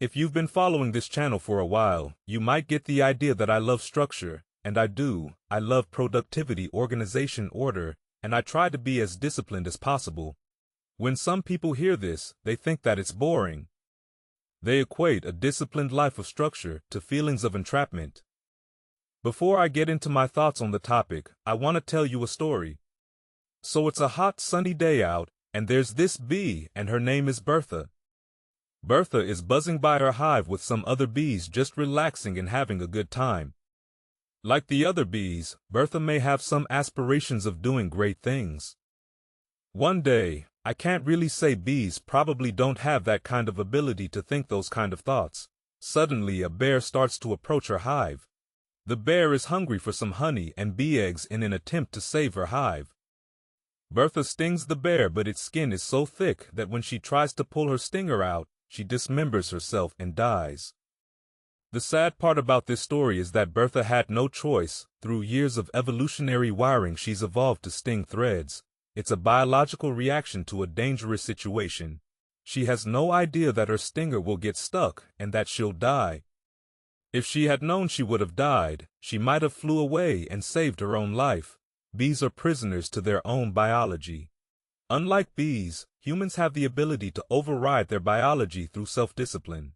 If you've been following this channel for a while, you might get the idea that I love structure, and I do. I love productivity, organization, order, and I try to be as disciplined as possible. When some people hear this, they think that it's boring. They equate a disciplined life of structure to feelings of entrapment. Before I get into my thoughts on the topic, I want to tell you a story. So it's a hot sunny day out, and there's this bee, and her name is Bertha. Bertha is buzzing by her hive with some other bees, just relaxing and having a good time. Like the other bees, Bertha may have some aspirations of doing great things. One day, I can't really say bees probably don't have that kind of ability to think those kind of thoughts. Suddenly a bear starts to approach her hive. The bear is hungry for some honey and bee eggs in an attempt to save her hive. Bertha stings the bear, but its skin is so thick that when she tries to pull her stinger out, she dismembers herself and dies. The sad part about this story is that Bertha had no choice. Through years of evolutionary wiring, she's evolved to sting threads. It's a biological reaction to a dangerous situation. She has no idea that her stinger will get stuck and that she'll die. If she had known she would have died, she might have flew away and saved her own life. Bees are prisoners to their own biology. Unlike bees, humans have the ability to override their biology through self-discipline.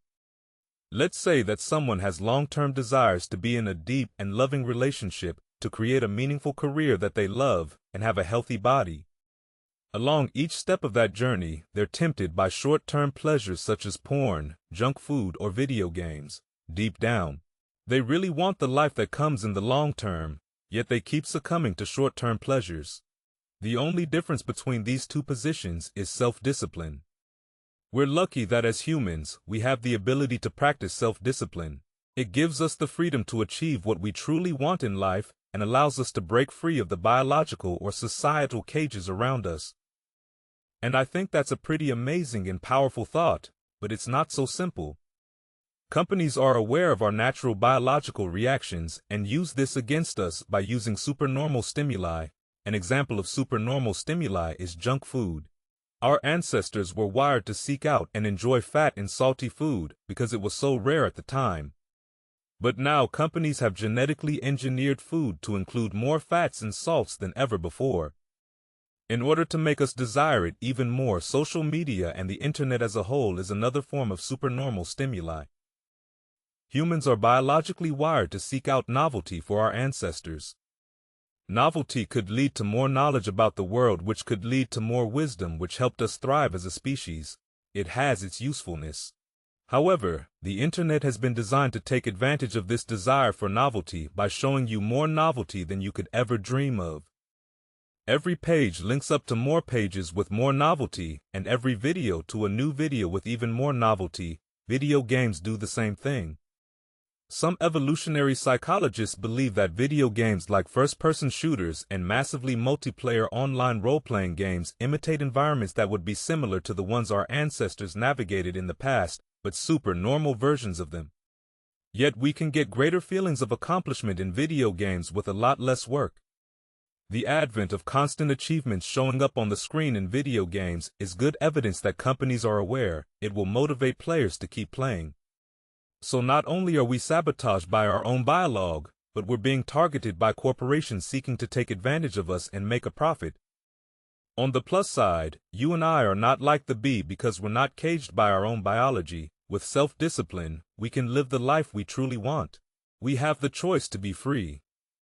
Let's say that someone has long-term desires to be in a deep and loving relationship, to create a meaningful career that they love, and have a healthy body. Along each step of that journey, they're tempted by short-term pleasures such as porn, junk food, or video games. Deep down, they really want the life that comes in the long term, yet they keep succumbing to short-term pleasures. The only difference between these two positions is self-discipline. We're lucky that as humans, we have the ability to practice self-discipline. It gives us the freedom to achieve what we truly want in life and allows us to break free of the biological or societal cages around us. And I think that's a pretty amazing and powerful thought, but it's not so simple. Companies are aware of our natural biological reactions and use this against us by using supernormal stimuli. An example of supernormal stimuli is junk food. Our ancestors were wired to seek out and enjoy fat and salty food because it was so rare at the time. But now companies have genetically engineered food to include more fats and salts than ever before. In order to make us desire it even more, social media and the internet as a whole is another form of supernormal stimuli. Humans are biologically wired to seek out novelty for our ancestors. Novelty could lead to more knowledge about the world, which could lead to more wisdom, which helped us thrive as a species. It has its usefulness. However, the internet has been designed to take advantage of this desire for novelty by showing you more novelty than you could ever dream of. Every page links up to more pages with more novelty, and every video to a new video with even more novelty. Video games do the same thing. Some evolutionary psychologists believe that video games like first-person shooters and massively multiplayer online role-playing games imitate environments that would be similar to the ones our ancestors navigated in the past, but super-normal versions of them. Yet we can get greater feelings of accomplishment in video games with a lot less work. The advent of constant achievements showing up on the screen in video games is good evidence that companies are aware it will motivate players to keep playing. So not only are we sabotaged by our own biologue, but we're being targeted by corporations seeking to take advantage of us and make a profit. On the plus side, you and I are not like the bee because we're not caged by our own biology. With self-discipline, we can live the life we truly want. We have the choice to be free.